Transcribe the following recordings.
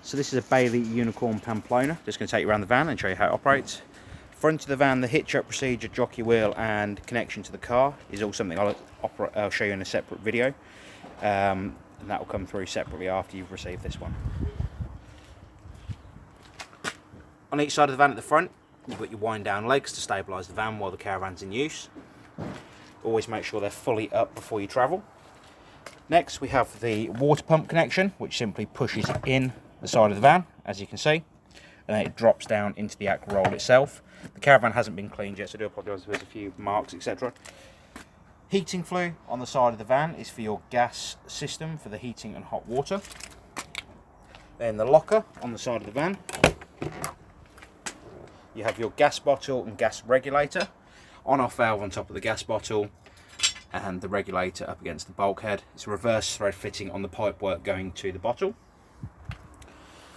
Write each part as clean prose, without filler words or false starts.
So this is a Bailey Unicorn Pamplona. Just going to take you around the van and show you how it operates. Front of the van, the hitch up procedure, jockey wheel and connection to the car is all something I'll show you in a separate video. And that will come through separately after you've received this one. On each side of the van at the front, you've got your wind down legs to stabilise the van while the caravan's in use. Always make sure they're fully up before you travel. Next we have the water pump connection, which simply pushes in the side of the van, as you can see, and then it drops down into the aqua roll itself. The Caravan hasn't been cleaned yet, so I do apologise if there's a few marks, etc. Heating flue on the side of the van is for your gas system for the heating and hot water. Then the locker on the side of the van. You have your gas bottle and gas regulator, on-off valve on top of the gas bottle, and the regulator up against the bulkhead. It's a reverse thread fitting on the pipework going to the bottle.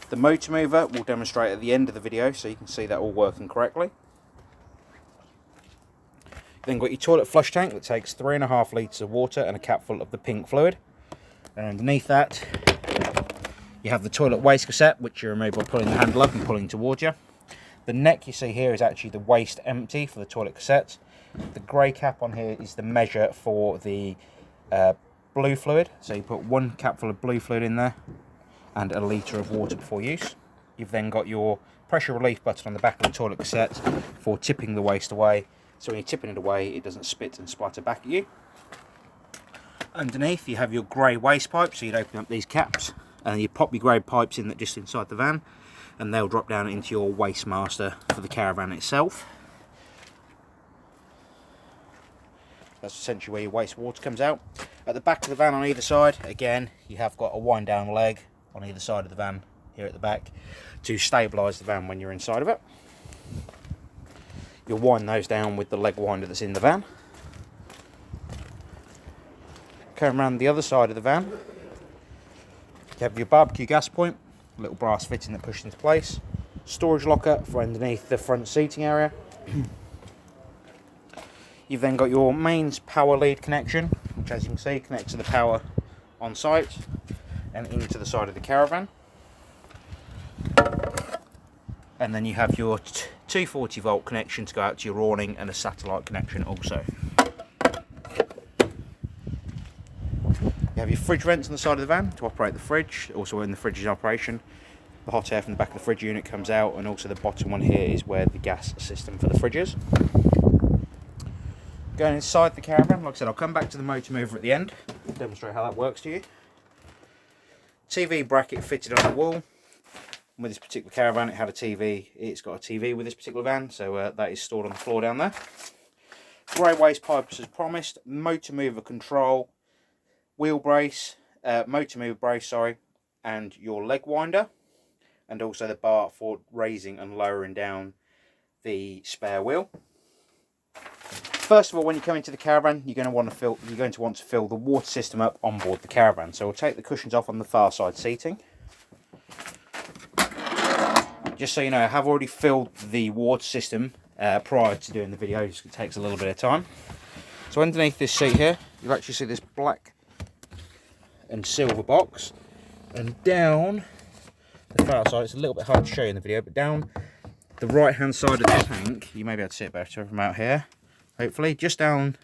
The motor mover will demonstrate at the end of the video, so you can see that all working correctly. Then got your toilet flush tank that takes 3.5 litres of water and a cap full of the pink fluid. And underneath that, you have the toilet waste cassette, which you remove by pulling the handle up and pulling towards you. The neck you see here is actually the waste empty for the toilet cassette. The grey cap on here is the measure for the blue fluid. So you put 1 capful of blue fluid in there and a litre of water before use. You've then got your pressure relief button on the back of the toilet cassette for tipping the waste away. So when you're tipping it away, it doesn't spit and splatter back at you. Underneath you have your grey waste pipe, so you'd open up these caps and you pop your grey pipes in that just inside the van, and they'll drop down into your waste master for the Caravan itself. That's essentially where your waste water comes out. At the back of the van on either side, again, you have got a wind down leg on either side of the van here at the back to stabilise the van when you're inside of it. You'll wind those down with the leg winder that's in the van. Coming around the other side of the van, you have your barbecue gas point, a little brass fitting that pushes into place, storage locker for underneath the front seating area. You've then got your mains power lead connection, which as you can see connects to the power on site and into the side of the Caravan. And then you have your 240 volt connection to go out to your awning and a satellite connection also. You have your fridge vents on the side of the van to operate the fridge. Also when the fridge is in operation, the hot air from the back of the fridge unit comes out, and also the bottom one here is where the gas system for the fridge is. Going inside the Caravan, like I said, I'll come back to the motor mover at the end, demonstrate how that works to you. TV bracket fitted on the wall. With this particular Caravan, it had a TV. It's got a TV with this particular van, so that is stored on the floor down there. Grey waste pipes as promised. Motor mover control, wheel brace, motor mover brace, sorry, and your leg winder, and also the bar for raising and lowering down the spare wheel. First of all, when you come into the Caravan, you're going to want to fill the water system up on board the Caravan. So we'll take the cushions off on the far side seating. Just so you know, I have already filled the water system prior to doing the video, just it takes a little bit of time. So underneath this seat here, you'll actually see this black and silver box, and down the far side, it's a little bit hard to show you in the video, but down the right hand side of the tank, you may be able to see it better from out here, hopefully, just down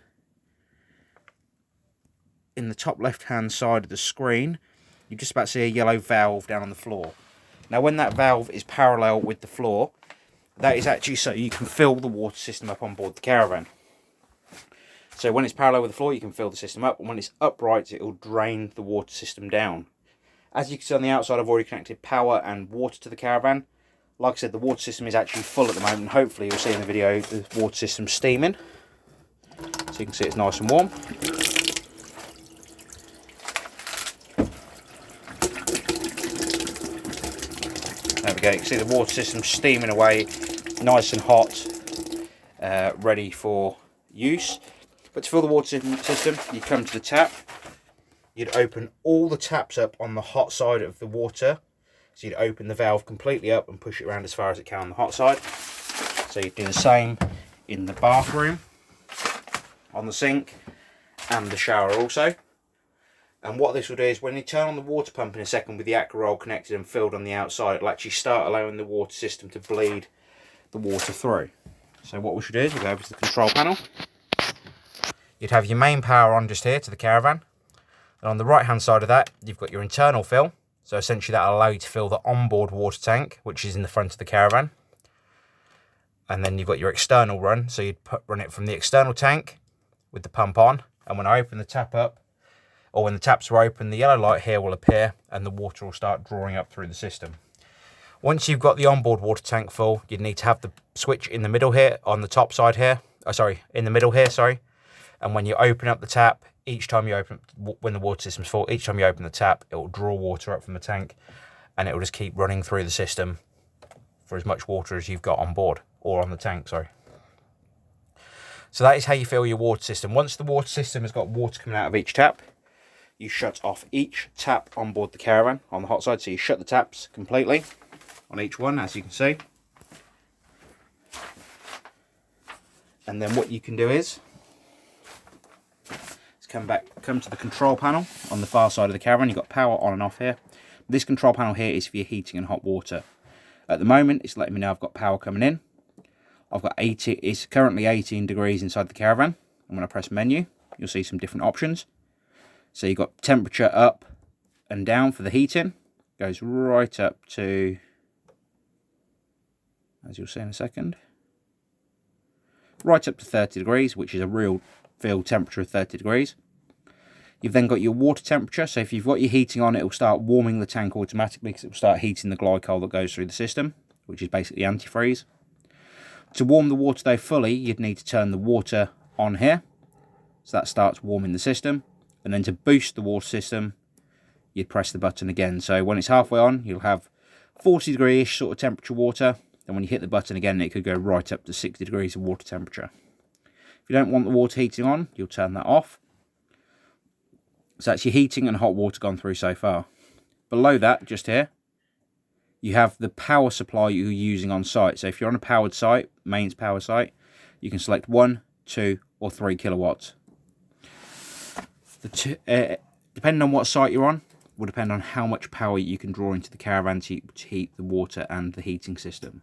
in the top left hand side of the screen, you just about see a yellow valve down on the floor. Now when that valve is parallel with the floor, that is actually so you can fill the water system up on board the Caravan. So when it's parallel with the floor, you can fill the system up, and when it's upright, it will drain the water system down. As you can see on the outside, I've already connected power and water to the Caravan. Like I said, the water system is actually full at the moment, and hopefully you'll see in the video the water system steaming. So you can see it's nice and warm. There we go, you can see the water system steaming away, nice and hot, ready for use. But to fill the water system, you'd come to the tap, you'd open all the taps up on the hot side of the water. So you'd open the valve completely up and push it around as far as it can on the hot side. So you'd do the same in the bathroom, on the sink, and the shower also. And what this will do is when you turn on the water pump in a second with the aqua roll connected and filled on the outside, it'll actually start allowing the water system to bleed the water through. So what we should do is we'll go over to the control panel. You'd have your main power on just here to the Caravan. And on the right hand side of that, you've got your internal fill. So essentially that'll allow you to fill the onboard water tank, which is in the front of the Caravan. And then you've got your external run. So you'd run it from the external tank with the pump on. And when I open the tap up, or when the taps are open, the yellow light here will appear and the water will start drawing up through the system. Once you've got the onboard water tank full, you'd need to have the switch in the middle here, on the top side here. In the middle here, sorry. And when you open up the tap, each time you open, when the water system's full, each time you open the tap, it will draw water up from the tank and it will just keep running through the system for as much water as you've got on board, or on the tank, sorry. So that is how you fill your water system. Once the water system has got water coming out of each tap, you shut off each tap on board the Caravan on the hot side. So you shut the taps completely on each one, as you can see. And then what you can do is come to the control panel on the far side of the Caravan. You've got power on and off here. This control panel here is for your heating and hot water. At the moment, it's letting me know I've got power coming in. I've got 80. It's currently 18 degrees inside the Caravan. And when I press menu, you'll see some different options. So you've got temperature up and down for the heating. Goes right up to, as you'll see in a second, right up to 30 degrees, which is a real field temperature of 30 degrees. You've then got your water temperature. So if you've got your heating on, it will start warming the tank automatically because it will start heating the glycol that goes through the system, which is basically antifreeze. To warm the water though fully, you'd need to turn the water on here. So that starts warming the system. And then to boost the water system, you'd press the button again. So when it's halfway on, you'll have 40 degree-ish sort of temperature water. Then when you hit the button again, it could go right up to 60 degrees of water temperature. If you don't want the water heating on, you'll turn that off. So that's your heating and hot water gone through so far. Below that, just here, you have the power supply you're using on site. So if you're on a powered site, mains power site, you can select 1, 2 or 3 kilowatts. Depending on what site you're on, will depend on how much power you can draw into the Caravan to heat the water and the heating system.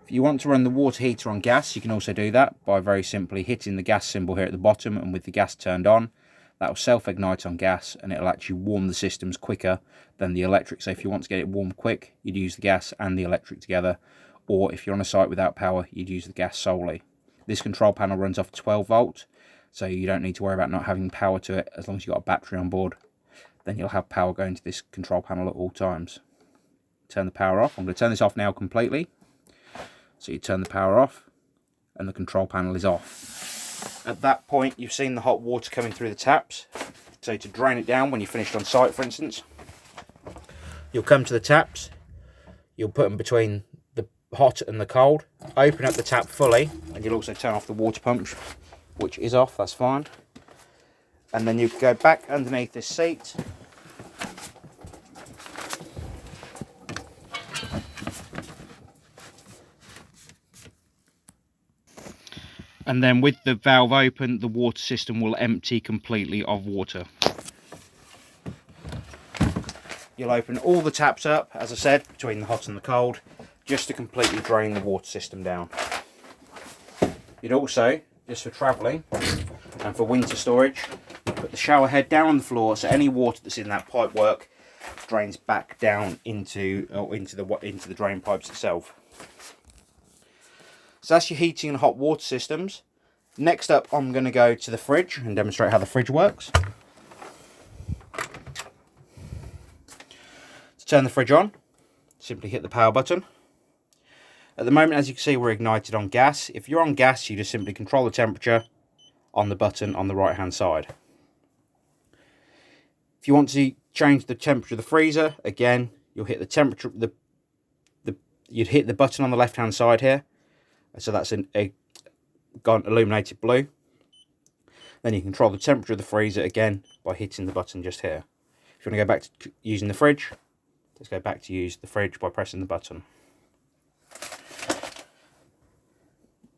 If you want to run the water heater on gas, you can also do that by very simply hitting the gas symbol here at the bottom, and with the gas turned on, that will self-ignite on gas and it'll actually warm the systems quicker than the electric. So if you want to get it warm quick, you'd use the gas and the electric together, or if you're on a site without power, you'd use the gas solely. This control panel runs off 12 volt. So you don't need to worry about not having power to it as long as you've got a battery on board. Then you'll have power going to this control panel at all times. Turn the power off. I'm going to turn this off now completely. So you turn the power off and the control panel is off. At that point, you've seen the hot water coming through the taps. So to drain it down when you're finished on site, for instance, you'll come to the taps. You'll put them between the hot and the cold. Open up the tap fully, and you'll also turn off the water pump, which is off, that's fine. And then you go back underneath this seat. And then with the valve open, the water system will empty completely of water. You'll open all the taps up, as I said, between the hot and the cold, just to completely drain the water system down. You'd also, just for travelling and for winter storage, put the shower head down on the floor so any water that's in that pipe work drains back down into the drain pipes itself. So that's your heating and hot water systems. Next up, I'm going to go to the fridge and demonstrate how the fridge works. To turn the fridge on, simply hit the power button. At the moment, as you can see, we're ignited on gas. If you're on gas, you just simply control the temperature on the button on the right hand side. If you want to change the temperature of the freezer, again, you'll hit the temperature, you'd hit the button on the left hand side here. So that's gone illuminated blue. Then you control the temperature of the freezer again by hitting the button just here. If you want to go back to using the fridge, let's go back to use the fridge by pressing the button.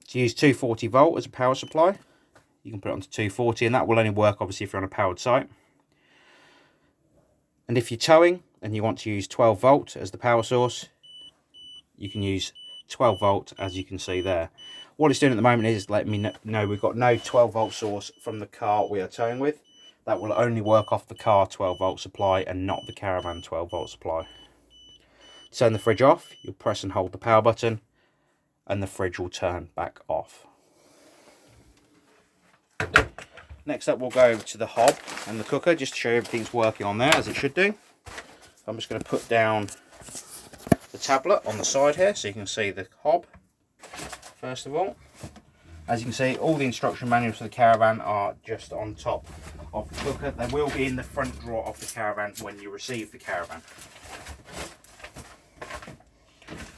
To use 240 volt as a power supply, you can put it onto 240, and that will only work obviously if you're on a powered site. And if you're towing and you want to use 12 volt as the power source, you can use 12 volt, as you can see there. What it's doing at the moment is letting me know we've got no 12 volt source from the car we are towing with. That will only work off the car 12 volt supply and not the Caravan 12 volt supply. To turn the fridge off, you'll press and hold the power button and the fridge will turn back off. Next up, we'll go over to the hob and the cooker just to show you everything's working on there as it should do. I'm just going to put down the tablet on the side here so you can see the hob. First of all, as you can see, all the instruction manuals for the Caravan are just on top of the cooker. They will be in the front drawer of the Caravan when you receive the Caravan.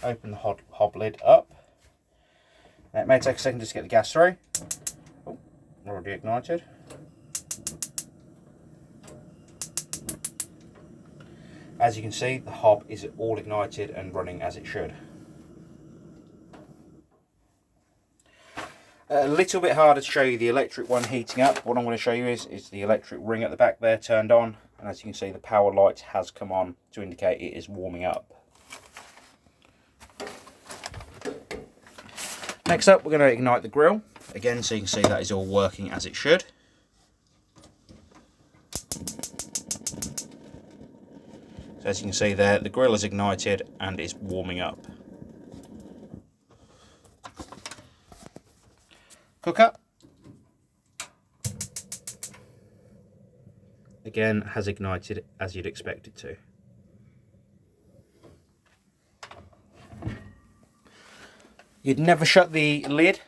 Open the hob lid up. Now, it may take a second just to get the gas through. Oh, already ignited. As you can see, the hob is all ignited and running as it should. A little bit harder to show you the electric one heating up. What I'm going to show you is the electric ring at the back there turned on, and as you can see, the power light has come on to indicate it is warming up. Next up, we're going to ignite the grill again, so you can see that is all working as it should. So as you can see there, the grill is ignited and is warming up. Cooker again has ignited as you'd expect it to. You'd never shut the lid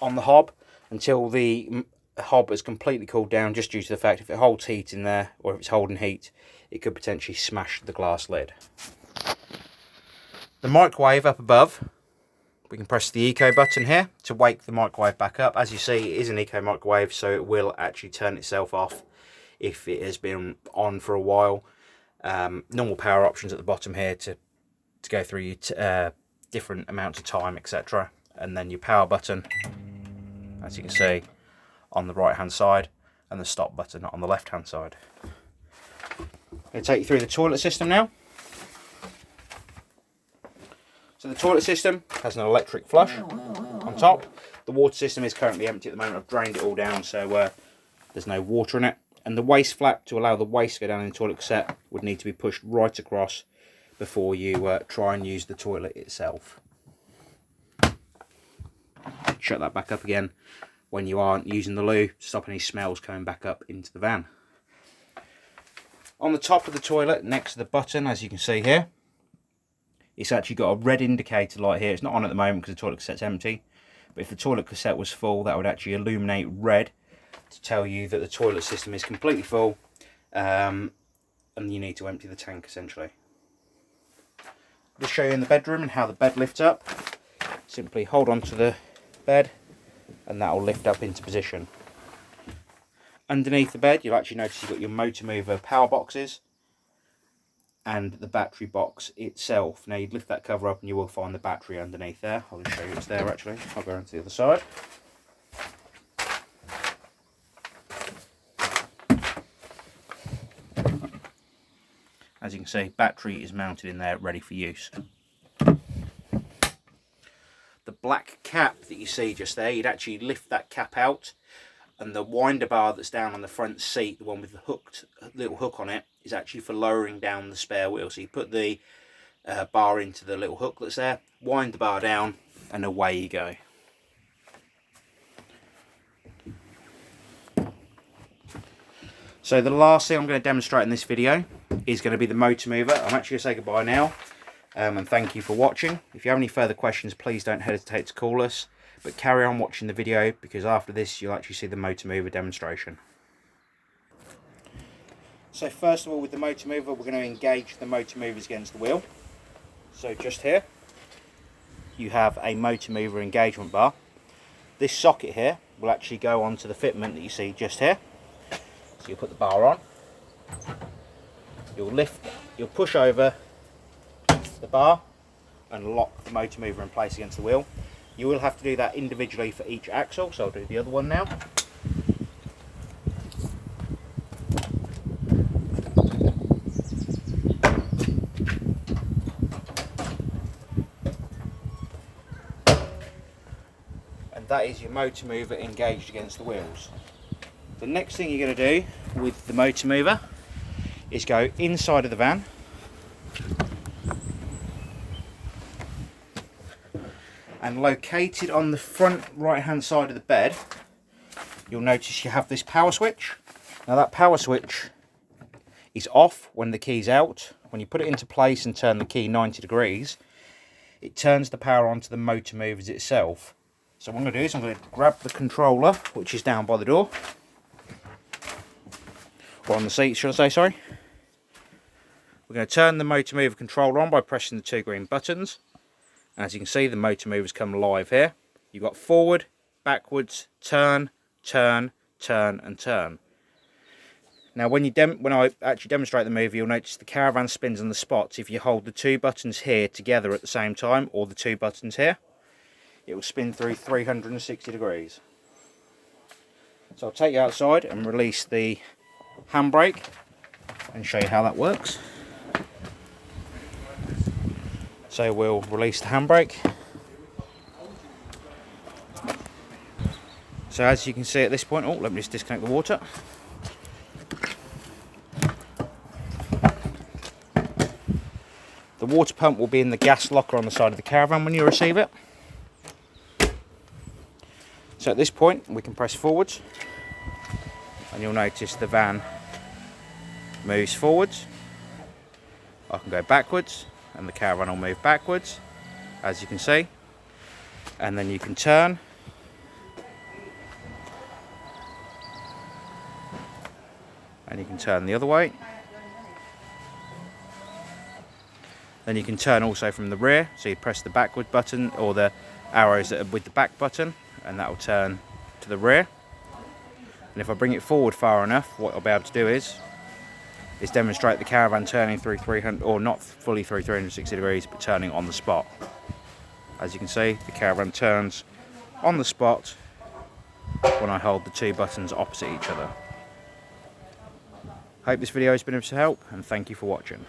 on the hob until the hob has completely cooled down, just due to the fact if it holds heat in there or if it's holding heat, it could potentially smash the glass lid. The microwave up above, we can press the eco button here to wake the microwave back up. As you see, it is an eco microwave, so it will actually turn itself off if it has been on for a while. Normal power options at the bottom here to go through your different amounts of time, etc. And then your power button, as you can see, on the right hand side, and the stop button on the left hand side. I'm going to take you through the toilet system now. So the toilet system has an electric flush on top. The water system is currently empty at the moment. I've drained it all down, so there's no water in it. And the waste flap, to allow the waste to go down in the toilet cassette, would need to be pushed right across before you try and use the toilet itself. Shut that back up again when you aren't using the loo, to stop any smells coming back up into the van. On the top of the toilet, next to the button, as you can see here, it's actually got a red indicator light here. It's not on at the moment because the toilet cassette's empty, but if the toilet cassette was full, that would actually illuminate red to tell you that the toilet system is completely full, and you need to empty the tank essentially. Just show you in the bedroom and how the bed lifts up. Simply hold on to the bed and that will lift up into position. Underneath the bed, you'll actually notice you've got your motor mover power boxes and the battery box itself. Now, you'd lift that cover up and you will find the battery underneath there. I'll just show you it's there actually. I'll go around to the other side. As you can see, battery is mounted in there, ready for use. The black cap that you see just there, you'd actually lift that cap out, and the winder bar that's down on the front seat, the one with the little hook on it, is actually for lowering down the spare wheel. So you put the bar into the little hook that's there, wind the bar down, and away you go. So the last thing I'm going to demonstrate in this video is going to be the motor mover. I'm actually going to say goodbye now, and thank you for watching. If you have any further questions, please don't hesitate to call us, but carry on watching the video, because after this you'll actually see the motor mover demonstration. So first of all, with the motor mover, we're going to engage the motor movers against the wheel. So just here you have a motor mover engagement bar. This socket here will actually go onto the fitment that you see just here. So you'll put the bar on, you'll push over the bar and lock the motor mover in place against the wheel. You will have to do that individually for each axle, so I'll do the other one now. that is your motor mover engaged against the wheels. The next thing you're going to do with the motor mover is go inside of the van, and located on the front right hand side of the bed, you'll notice you have this power switch. Now that power switch is off when the key's out. When you put it into place and turn the key 90 degrees, it turns the power onto the motor movers itself. So what I'm going to do is I'm going to grab the controller, which is down by the door, or on the seat should I say, sorry. We're going to turn the motor mover controller on by pressing the 2 green buttons. As you can see, the motor movers come live here. You've got forward, backwards, turn, turn, turn and turn. Now when I actually demonstrate the mover, you'll notice the Caravan spins on the spots if you hold the 2 buttons here together at the same time, or the 2 buttons here. It will spin through 360 degrees. So I'll take you outside and release the handbrake and show you how that works. So we'll release the handbrake. So as you can see at this point, let me just disconnect the water. The water pump will be in the gas locker on the side of the Caravan when you receive it. So at this point we can press forwards and you'll notice the van moves forwards. I can go backwards and the Caravan will move backwards, as you can see, and then you can turn and you can turn the other way. Then you can turn also from the rear, so you press the backward button or the arrows that are with the back button and that will turn to the rear. And if I bring it forward far enough, what I'll be able to do is demonstrate the Caravan turning through 300, or not fully through 360 degrees, but turning on the spot. As you can see, the Caravan turns on the spot when I hold the 2 buttons opposite each other. Hope this video has been of help, and thank you for watching.